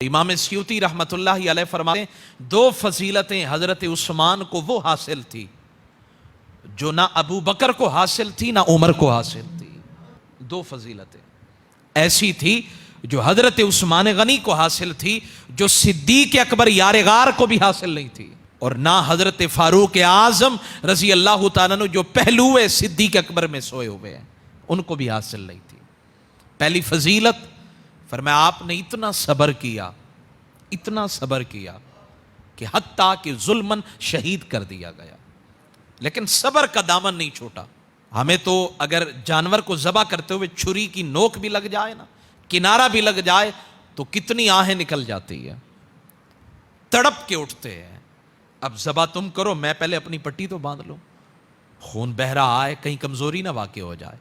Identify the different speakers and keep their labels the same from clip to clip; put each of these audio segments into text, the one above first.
Speaker 1: امام سیوطی رحمت اللہ علیہ فرماتے ہیں دو فضیلتیں حضرت عثمان کو وہ حاصل تھی جو نہ ابو بکر کو حاصل تھی نہ عمر کو حاصل تھی. دو فضیلتیں ایسی تھی جو حضرت عثمان غنی کو حاصل تھی جو صدیق اکبر یار غار کو بھی حاصل نہیں تھی، اور نہ حضرت فاروق اعظم رضی اللہ تعالیٰ عنہ جو پہلو صدیق اکبر میں سوئے ہوئے ہیں ان کو بھی حاصل نہیں تھی. پہلی فضیلت فرمایا آپ نے اتنا صبر کیا کہ حتیٰ کہ ظلمن شہید کر دیا گیا، لیکن صبر کا دامن نہیں چھوٹا. ہمیں تو اگر جانور کو ذبح کرتے ہوئے چھری کی نوک بھی لگ جائے نا، کنارہ بھی لگ جائے تو کتنی آہیں نکل جاتی ہے، تڑپ کے اٹھتے ہیں. اب ذبح تم کرو، میں پہلے اپنی پٹی تو باندھ لوں، خون بہ رہا ہے کہیں کمزوری نہ واقع ہو جائے،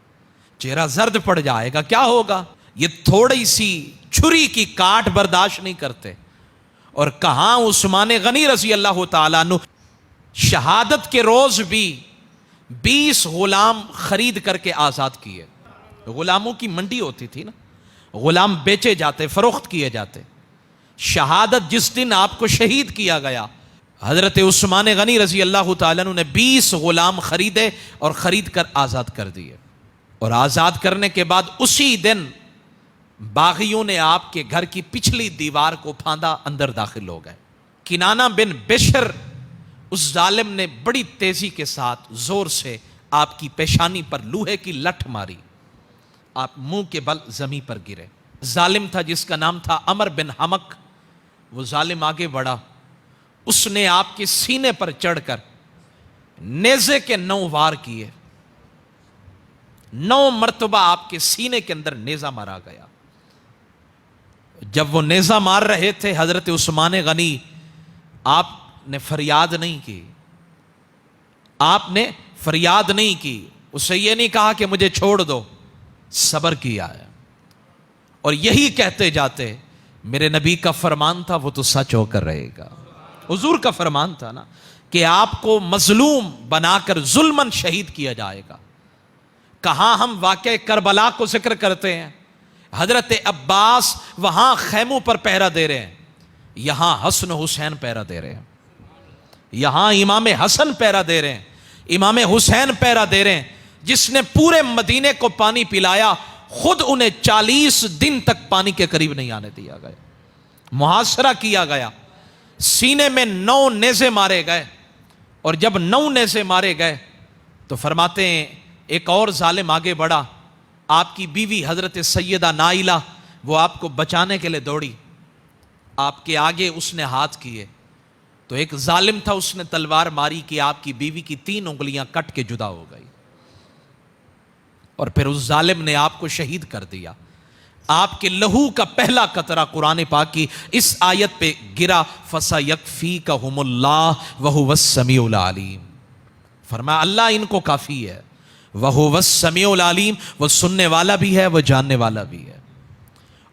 Speaker 1: چہرہ زرد پڑ جائے گا، کیا ہوگا. یہ تھوڑی سی چھری کی کاٹ برداشت نہیں کرتے. اور کہاں عثمان غنی رضی اللہ تعالیٰ عنہ شہادت کے روز بھی 20 غلام خرید کر کے آزاد کیے. غلاموں کی منڈی ہوتی تھی نا، غلام بیچے جاتے، فروخت کیے جاتے. شہادت جس دن آپ کو شہید کیا گیا، حضرت عثمان غنی رضی اللہ تعالیٰ عنہ نے 20 غلام خریدے اور خرید کر آزاد کر دیے. اور آزاد کرنے کے بعد اسی دن باغیوں نے آپ کے گھر کی پچھلی دیوار کو پھاندا، اندر داخل ہو گئے. کنانہ بن بشر اس ظالم نے بڑی تیزی کے ساتھ زور سے آپ کی پیشانی پر لوہے کی لٹ ماری، آپ منہ کے بل زمین پر گرے. ظالم تھا جس کا نام تھا عمر بن حمق. وہ ظالم آگے بڑھا، اس نے آپ کے سینے پر چڑھ کر نیزے کے 9 وار کیے. 9 مرتبہ آپ کے سینے کے اندر نیزہ مارا گیا. جب وہ نیزہ مار رہے تھے حضرت عثمان غنی، آپ نے فریاد نہیں کی، اسے یہ نہیں کہا کہ مجھے چھوڑ دو، صبر کیا ہے. اور یہی کہتے جاتے میرے نبی کا فرمان تھا وہ تو سچ ہو کر رہے گا. حضور کا فرمان تھا نا کہ آپ کو مظلوم بنا کر ظلمن شہید کیا جائے گا. کہاں ہم واقعہ کربلا کو ذکر کرتے ہیں، حضرت عباس وہاں خیموں پر پہرا دے رہے ہیں، یہاں حسن حسین پہرا دے رہے ہیں. یہاں امام حسن پہرا دے رہے ہیں، امام حسین پہرا دے رہے ہیں، جس نے پورے مدینے کو پانی پلایا، خود انہیں 40 دن تک پانی کے قریب نہیں آنے دیا گیا. محاصرہ کیا گیا، سینے میں 9 نیزے مارے گئے. اور جب 9 نیزے مارے گئے تو فرماتے ہیں ایک اور ظالم آگے بڑھا، آپ کی بیوی حضرت سیدہ نائلہ وہ آپ کو بچانے کے لیے دوڑی، آپ کے آگے اس نے ہاتھ کیے تو ایک ظالم تھا، اس نے تلوار ماری کہ آپ کی بیوی کی 3 انگلیاں کٹ کے جدا ہو گئی. اور پھر اس ظالم نے آپ کو شہید کر دیا. آپ کے لہو کا پہلا قطرہ قرآن پاک کی اس آیت پہ گرا، فَسَيَكْفِيكَهُمُ اللَّهُ وَهُوَ السَّمِيعُ الْعَلِيمُ. فرمایا اللہ ان کو کافی ہے، وَهُوَ السَّمِيعُ الْعَلِيمُ، وہ سننے والا بھی ہے، وہ جاننے والا بھی ہے.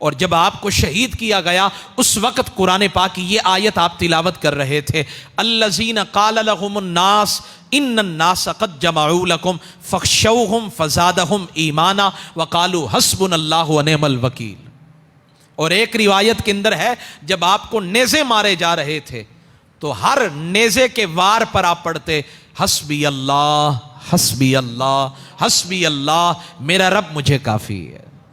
Speaker 1: اور جب آپ کو شہید کیا گیا اس وقت قرآن پاک کی یہ آیت آپ تلاوت کر رہے تھے، الَّذِينَ قَالَ لَهُمُ النَّاسُ إِنَّ النَّاسَ قَدْ جَمَعُوا لَكُمْ فَاخْشَوْهُمْ فَزَادَهُمْ إِيمَانًا وَقَالُوا حَسْبُنَا اللَّهُ وَنِعْمَ الْوَكِيلُ. اور ایک روایت کے اندر ہے جب آپ کو نیزے مارے جا رہے تھے تو ہر نیزے کے وار پر آپ پڑھتے حسبی اللہ حسبی اللہ حسبی اللہ، میرا رب مجھے کافی ہے.